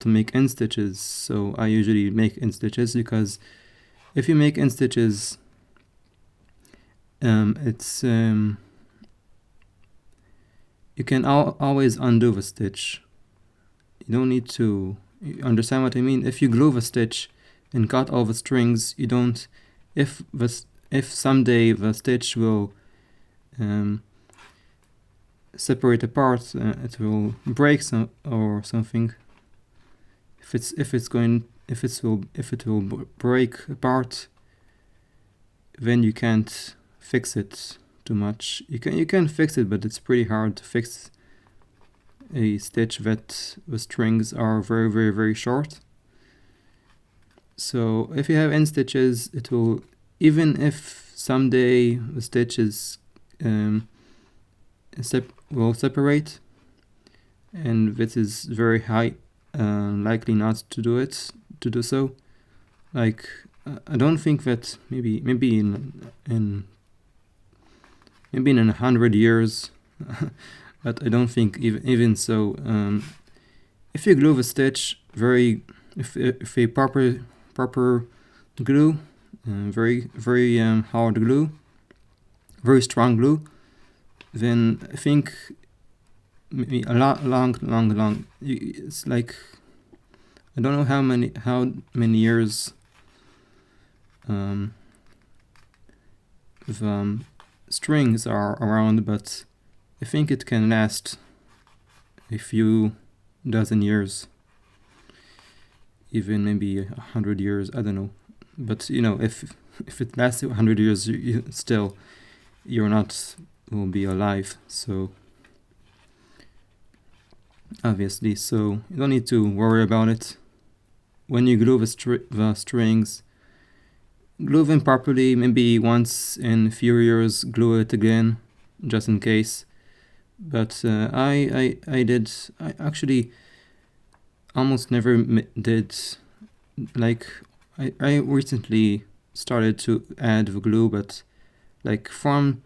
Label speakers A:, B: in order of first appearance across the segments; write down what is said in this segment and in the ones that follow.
A: to make end stitches. So I usually make end stitches because if you make end stitches, it's you can always undo the stitch. You don't need to. You understand what I mean? If you glue the stitch and cut all the strings, you don't. If someday the stitch will separate apart, it will break or something. If it will break apart, then you can't fix it too much. You can fix it, but it's pretty hard to fix a stitch that the strings are very, very, very short. So if you have end stitches, it will, even if someday the stitches will separate, and this is very high likely not to do so. Like I don't think that maybe in 100 years but I don't think even so, if you glue the stitch if a proper glue, very hard glue, very strong glue, then I think maybe a long it's like I don't know how many years the strings are around, but I think it can last a few dozen years, even maybe 100 years, I don't know. But you know, if it lasts 100 years, you're not will be alive, so obviously, so you don't need to worry about it. When you glue the strings, glue them properly. Maybe once in a few years glue it again, just in case. But I actually almost never did. Like I recently started to add the glue, but like from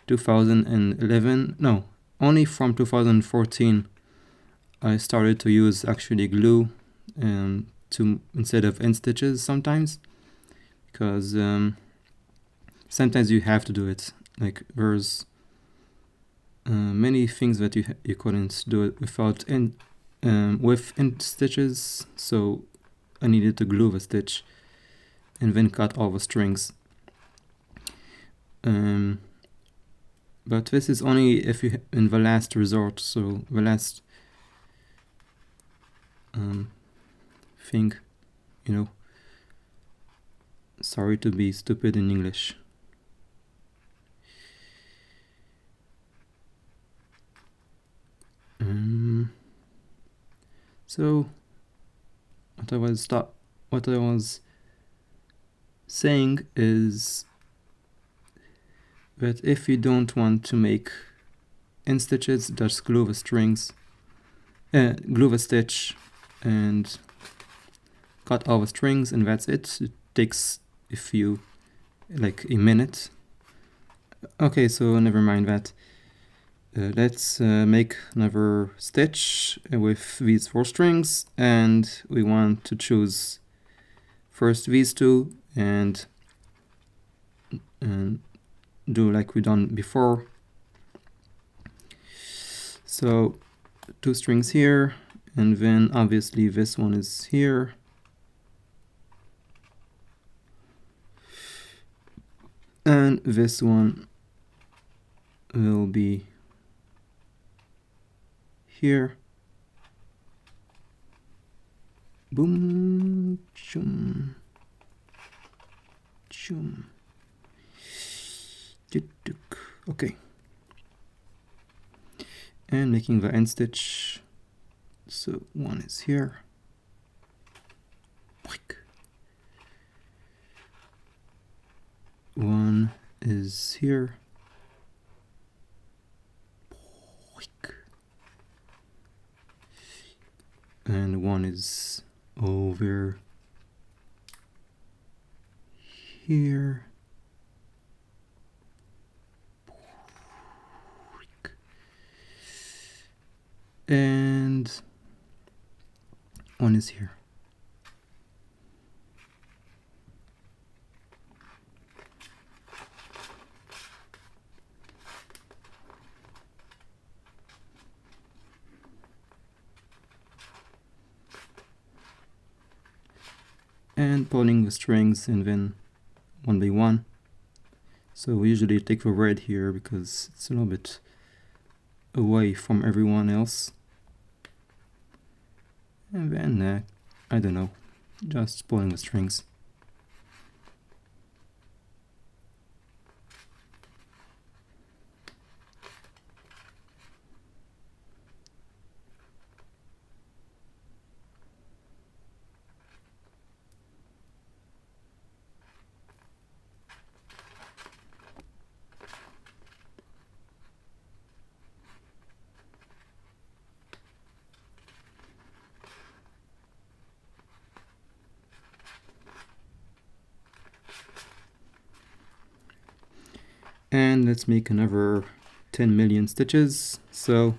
A: 2011, no, only from 2014 I started to use actually glue to instead of end stitches sometimes, because sometimes you have to do it. Like there's many things that you couldn't do it without with end stitches, so I needed to glue the stitch and then cut all the strings. But this is only if you in the last resort, so the last thing, you know. Sorry to be stupid in English. So what I was saying is that if you don't want to make end stitches, just glue the strings, glue the stitch and cut all the strings, and that's it. It takes like a minute. Okay, so never mind that. Let's make another stitch with these 4 strings, and we want to choose first these 2 and do like we done before. So 2 strings here, and then obviously this one is here. And this one will be here. Boom, chum, chum. Okay. And making the end stitch. So one is here. One is here. And one is over here. And one is here. And pulling the strings and then one by one. So we usually take the red here because it's a little bit away from everyone else. And then, I don't know, just pulling the strings. And let's make another 10 million stitches. So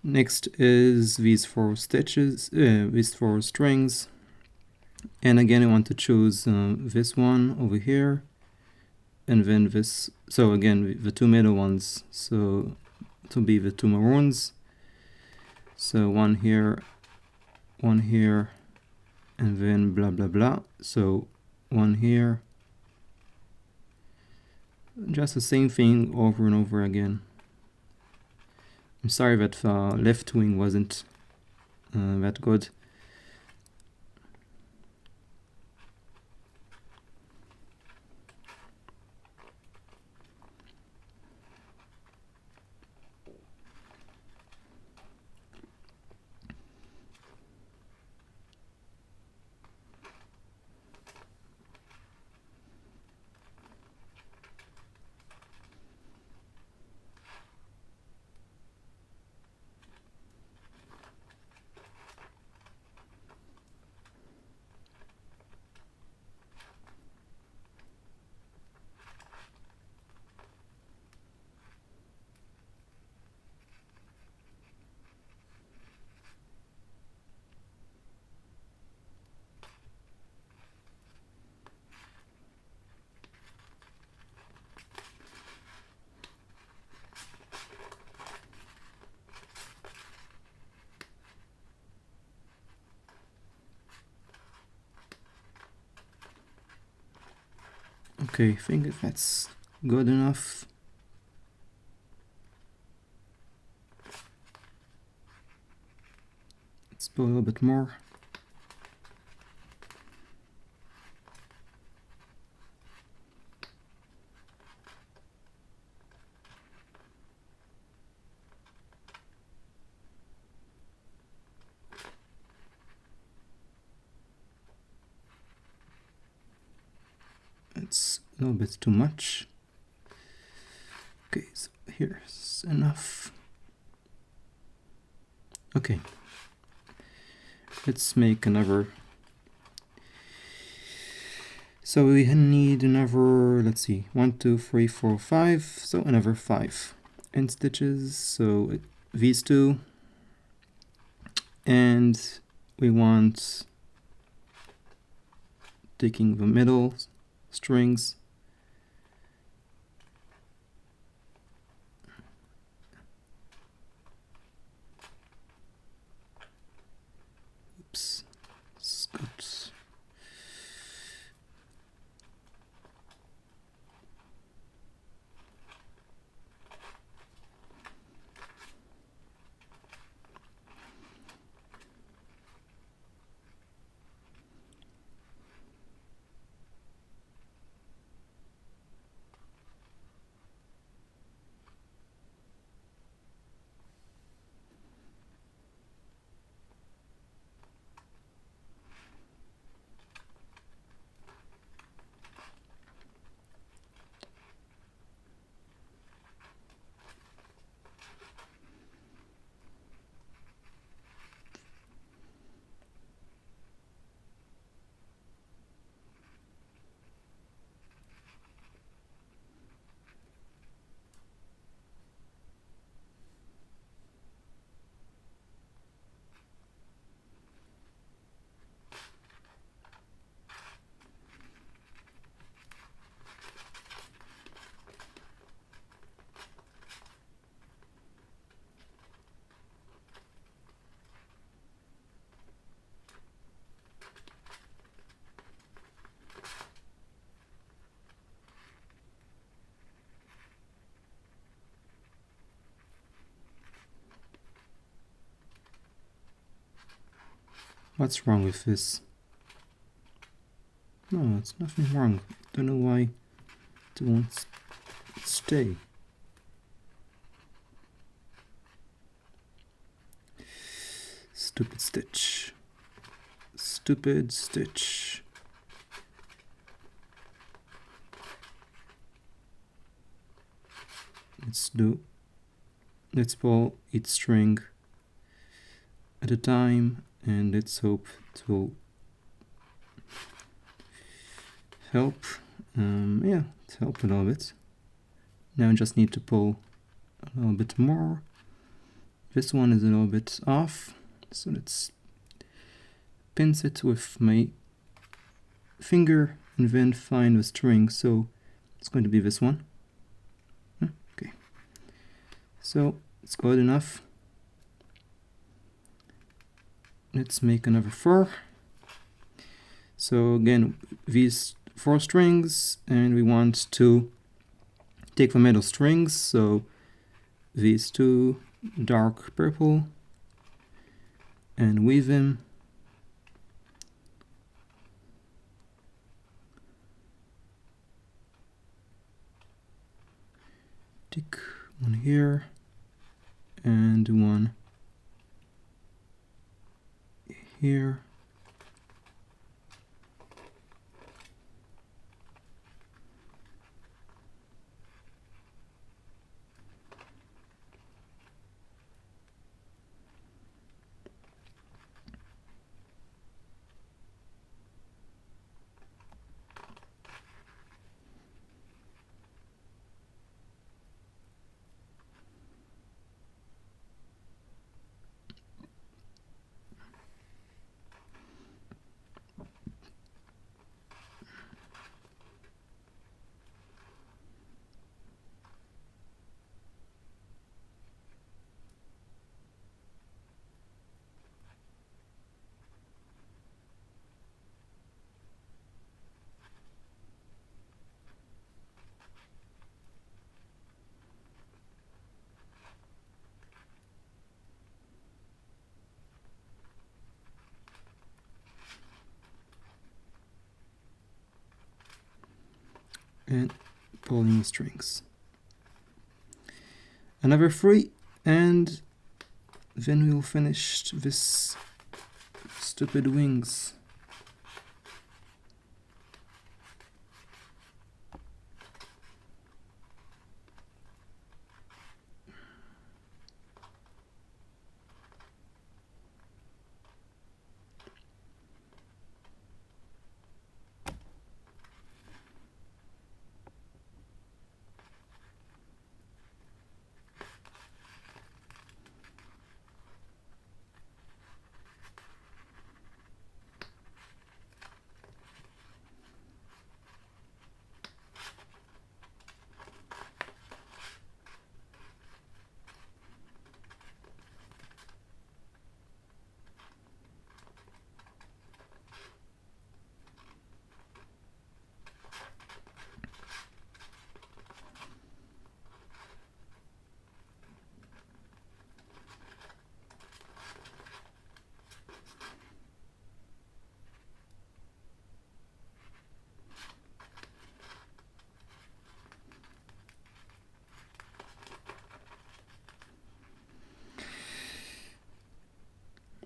A: next is these 4 stitches, these 4 strings. And again, I want to choose this one over here, and then this. So again, the 2 middle ones. So to be the 2 maroons. So one here, and then blah blah blah. So one here. Just the same thing over and over again. I'm sorry that the left wing wasn't that good. Okay, I think that's good enough. Let's put a little bit more. It's a little bit too much. Okay, so here's enough. Okay, let's make another. So we need another, let's see, 1, 2, 3, 4, 5. So another 5 end stitches. So these 2, and we want taking the middle strings. Oops, Scott. What's wrong with this? No, it's nothing wrong. Don't know why it won't stay. Stupid stitch. Stupid stitch. Let's pull each string at a time, and let's hope it will help. Yeah, it helped a little bit. Now I just need to pull a little bit more. This one is a little bit off, so let's pinch it with my finger and then find the string. So it's going to be this one. Okay, so it's good enough. Let's make another 4. So again, these 4 strings, and we want to take the middle strings, so these 2 dark purple, and weave them. Take one here and one here. And pulling the strings. Another 3, and then we'll finish this stupid wings.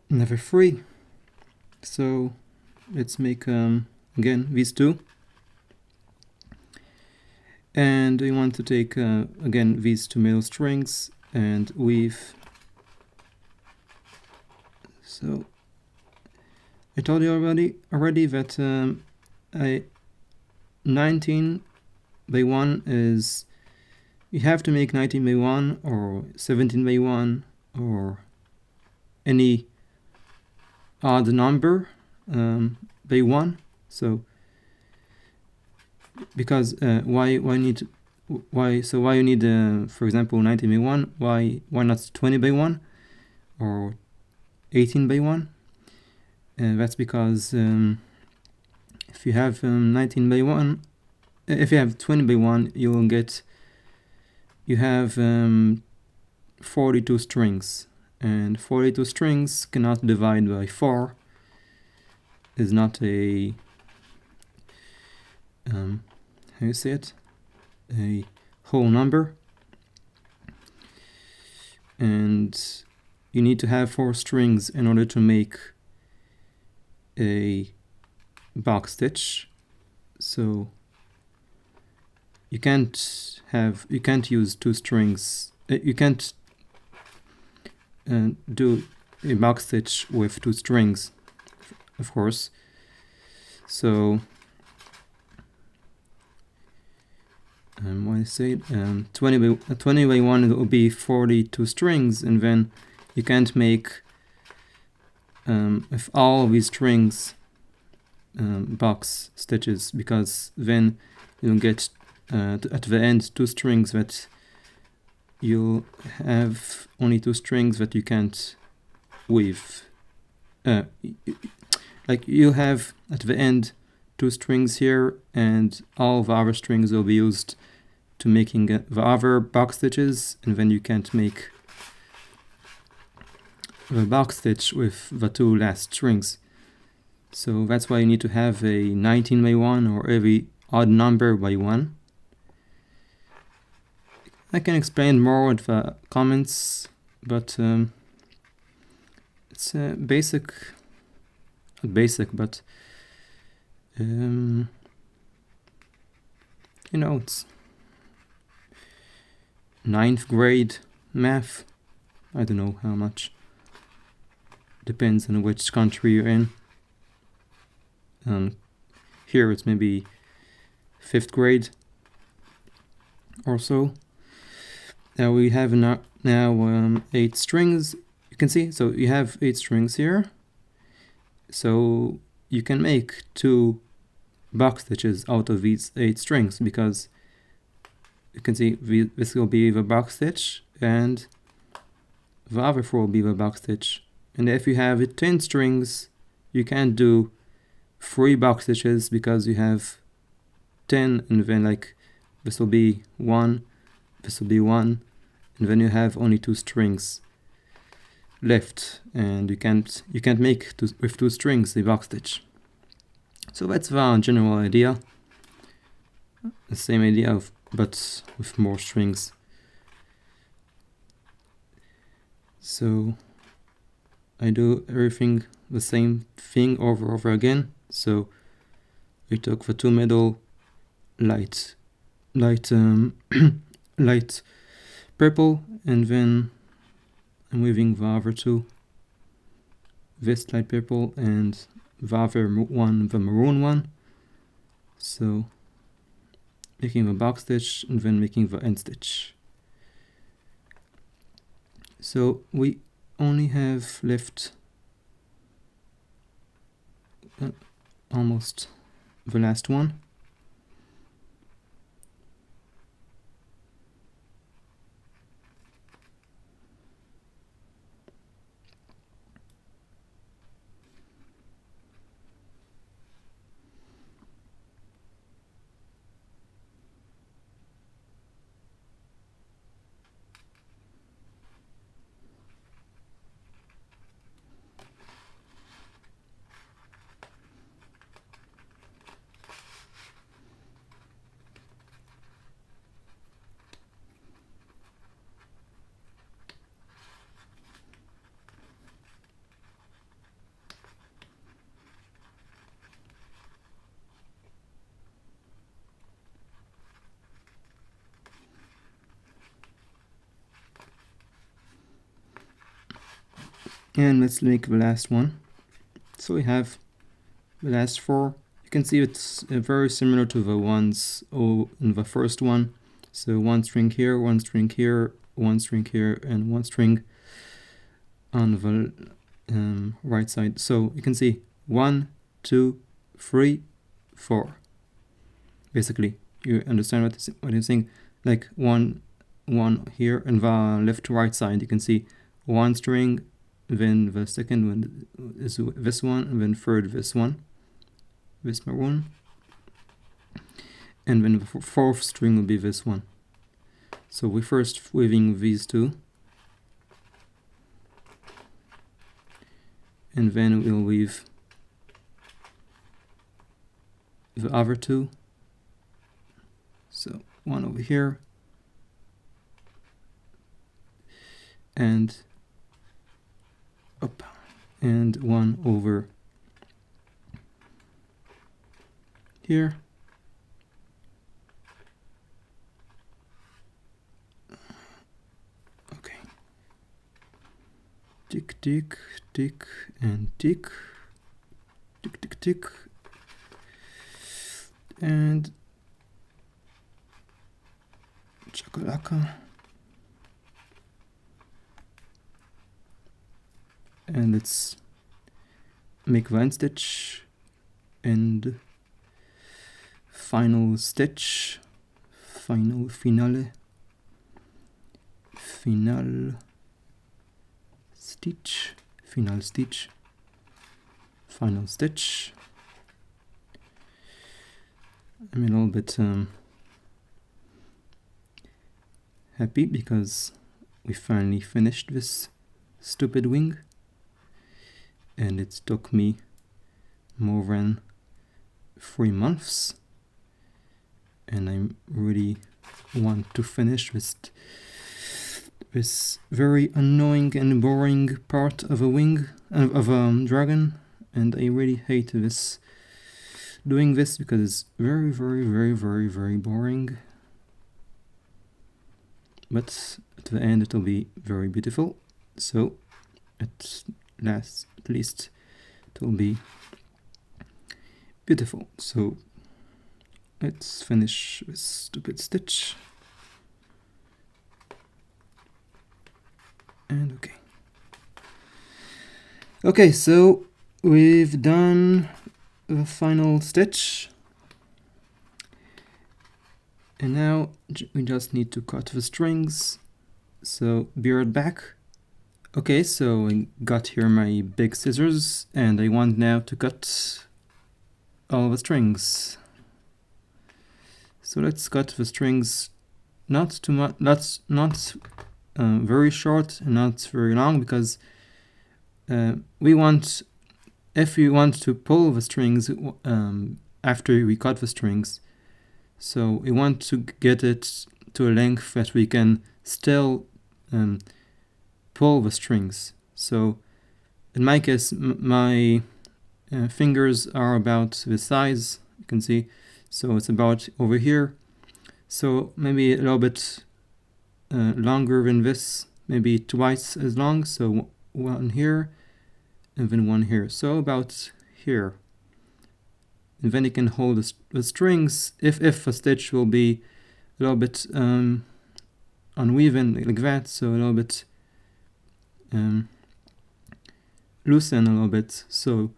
A: Another 3. So let's make again these 2, and we want to take again these 2 middle strings and weave. So I told you already that 19 by 1 is, you have to make 19 by 1 or 17 by 1 or any odd number by 1. So because why you need for example 19 by 1, why not 20 by 1 or 18 by 1? That's because if you have 19 by 1, if you have 20 by 1, you have 42 strings, and 42 strings cannot divide by 4, is not a how you say it, a whole number, and you need to have 4 strings in order to make a box stitch. So you can't use 2 strings. You can't do a box stitch with 2 strings, of course. So what I said, 20 by 1 will be 42 strings, and then you can't make with all of these strings box stitches, because then you'll get at the end 2 strings that you'll have only 2 strings that you can't weave. Like you have at the end 2 strings here, and all the other strings will be used to making the other box stitches, and then you can't make the box stitch with the 2 last strings. So that's why you need to have a 19 by 1 or every odd number by 1. I can explain more with the comments, but it's basic, not basic, but you know, it's 9th grade math. I don't know how much. Depends on which country you're in. Here it's maybe 5th grade or so. Now we have now 8 strings. You can see, so you have 8 strings here. So you can make 2 box stitches out of these 8 strings, because you can see this will be the box stitch and the other 4 will be the box stitch. And if you have 10 strings, you can't do 3 box stitches, because you have 10, and then like this will be 1, this will be 1, and then you have only 2 strings left, and you can't make with 2 strings the box stitch. So that's the general idea. The same idea but with more strings. So I do everything the same thing over again. So we took the 2 middle light light purple, and then I'm weaving the other 2, this light purple and the other one, the maroon one. So making the box stitch and then making the end stitch. So we only have left almost the last one. And let's make the last one. So we have the last 4. You can see it's very similar to the ones in the first one. So 1 string here, 1 string here, 1 string here, and 1 string on the right side. So you can see 1, 2, 3, 4. Basically, you understand what I'm saying? Like 1 here, and the left to right side, you can see 1 string, then the second one is this one, and then third this one, this maroon, and then the 4th string will be this one. So we first weaving these 2, and then we'll weave the other two. So one over here and up, and one over here. Okay. Tick, tick, tick, and tick. Tick, tick, tick. And chakalaka. And let's make one stitch and final stitch, finale, final stitch, final stitch, final stitch. I'm a little bit happy because we finally finished this stupid wing, and it took me more than 3 months, and I really want to finish this very annoying and boring part of a wing of a dragon, and I really hate this doing this because it's very, very, very, very, very boring. But at the end it'll be very beautiful. So at least it will be beautiful. So let's finish this stupid stitch. And okay. Okay, so we've done the final stitch, and now we just need to cut the strings. So be right back. Okay, so I got here my big scissors, and I want now to cut all the strings. So let's cut the strings, not too much, not very short and not very long, because we want, if we want to pull the strings after we cut the strings, so we want to get it to a length that we can still pull the strings. So in my case, my fingers are about this size, you can see, so it's about over here. So maybe a little bit longer than this, maybe twice as long, so one here and then one here, so about here. And then you can hold the strings if a stitch will be a little bit uneven like that, so a little bit loosen a little bit. So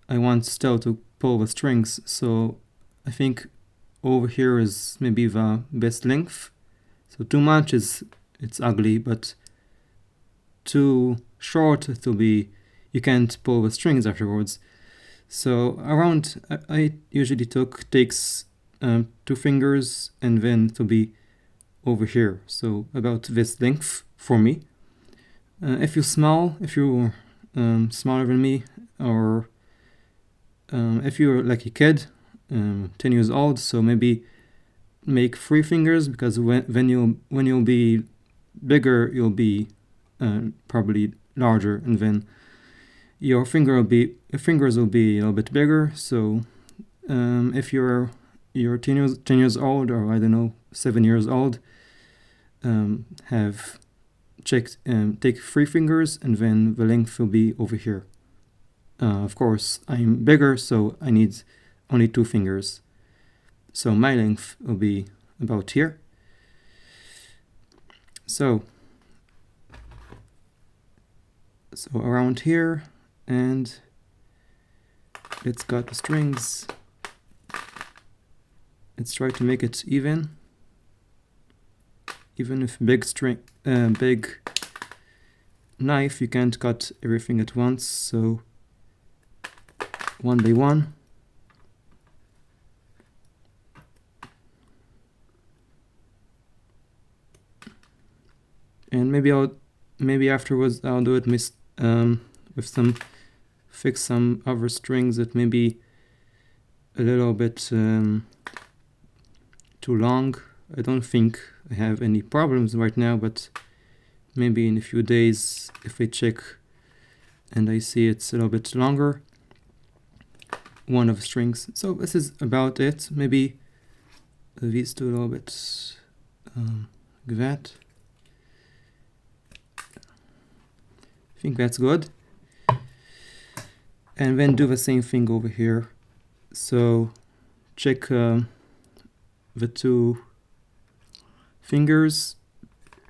A: I want still to pull the strings, so I think over here is maybe the best length. So too much it's ugly, but too short it will be, you can't pull the strings afterwards. So around, I usually takes 2 fingers, and then to be over here, so about this length for me. If you're smaller than me, or if you're like a kid, 10 years old, so maybe make 3 fingers, because when you'll be bigger, you'll be probably larger, and then your fingers will be a little bit bigger. So if you're 10 years old, or I don't know, 7 years old, take 3 fingers, and then the length will be over here. Of course, I'm bigger, so I need only 2 fingers. So my length will be about here. So around here, and let's cut the strings. Let's try to make it even with big knife, you can't cut everything at once, so one by one. And maybe afterwards I'll do it with fix some other strings that maybe a little bit too long. I don't think I have any problems right now, but maybe in a few days, if I check and I see it's a little bit longer, one of the strings. So this is about it. Maybe these two a little bit like that. I think that's good. And then do the same thing over here. So check the two fingers,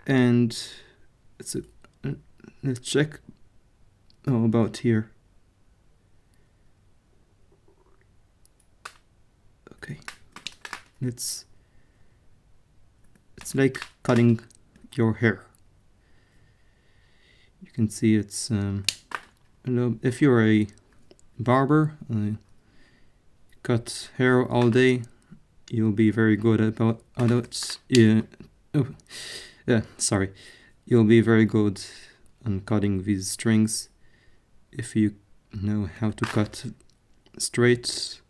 A: and let's check about here. Okay, it's like cutting your hair. You can see it's if you're a barber, cut hair all day, you'll be very good about sorry, you'll be very good on cutting these strings if you know how to cut straight.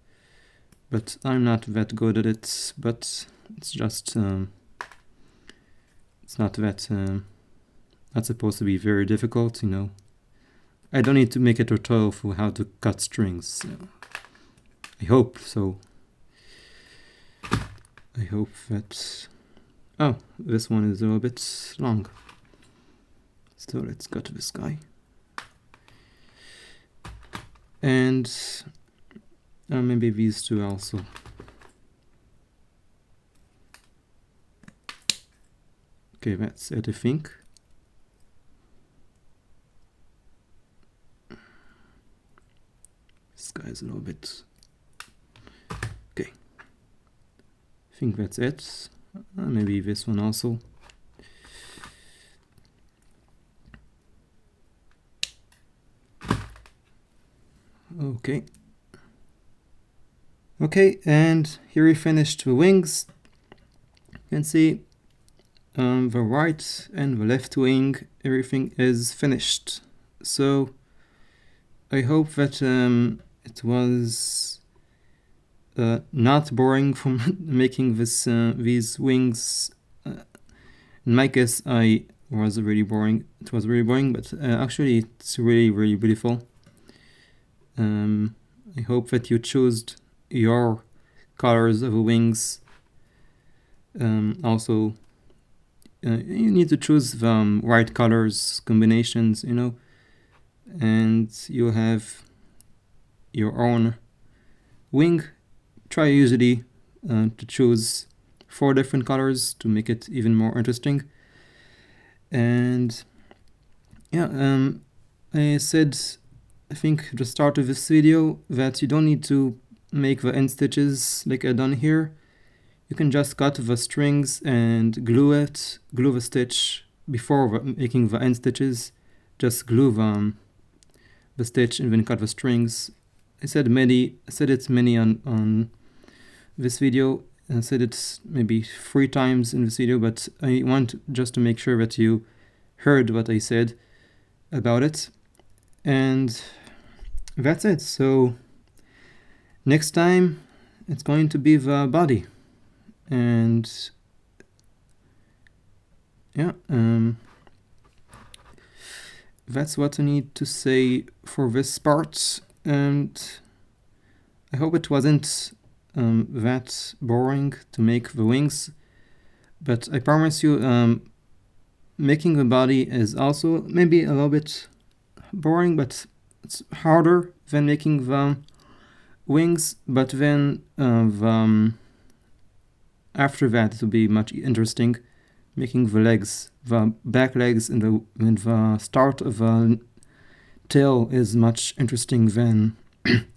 A: But I'm not that good at it. But it's just it's not that not supposed to be very difficult, you know. I don't need to make a tutorial for how to cut strings. I hope so. I hope that... Oh, this one is a little bit long. So let's cut this guy. And maybe these two also. Okay, that's it, I think. This guy's a little bit... Okay. I think that's it. Maybe this one also. Okay. Okay, and here we finished the wings. You can see the right and the left wing, everything is finished. So I hope that it was not boring from making these wings. In my case, it was really boring, but actually it's really, really beautiful. I hope that you chose your colors of the wings. Also, you need to choose the right colors combinations, you know, and you have your own wing. Try usually to choose 4 different colors to make it even more interesting. And yeah, I said, I think at the start of this video, that you don't need to make the end stitches like I done here. You can just cut the strings and glue the stitch before making the end stitches. Just glue the stitch and then cut the strings. I said it's many on this video. I said it maybe 3 times in this video, but I want just to make sure that you heard what I said about it. And that's it. So next time it's going to be the body. And yeah, that's what I need to say for this part. And I hope it wasn't that boring to make the wings, but I promise you, making the body is also maybe a little bit boring, but it's harder than making the wings. But then after that it will be much interesting. Making the legs, the back legs, and the start of the tail is much interesting than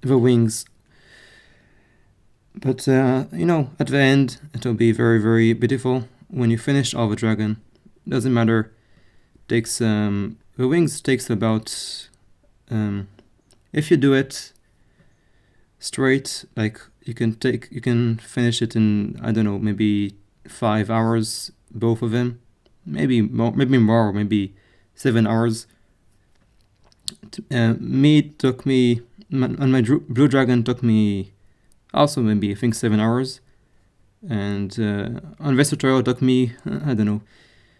A: the wings. But you know, at the end it will be very, very beautiful when you finish all the dragon. Doesn't matter. Takes the wings takes about if you do it straight, like you can finish it in, I don't know, maybe 5 hours, both of them, maybe more, maybe 7 hours. On my blue dragon took me Also maybe I think 7 hours. And on this tutorial it took me, I don't know,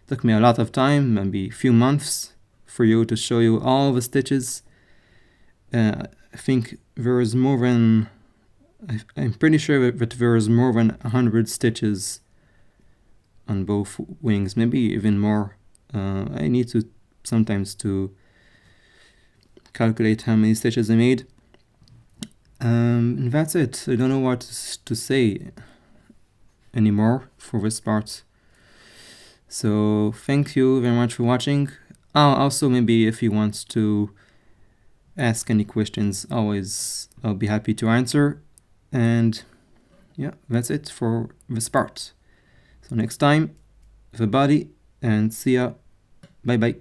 A: took me a lot of time, maybe a few months, for you to show you all the stitches. I think there is more than, I'm pretty sure that there is more than 100 stitches on both wings, maybe even more. I need to sometimes to calculate how many stitches I made. And that's it. I don't know what to say anymore for this part. So thank you very much for watching. Also, maybe if you want to ask any questions, I'll be happy to answer. And yeah, that's it for this part. So next time, the body, and see ya. Bye bye.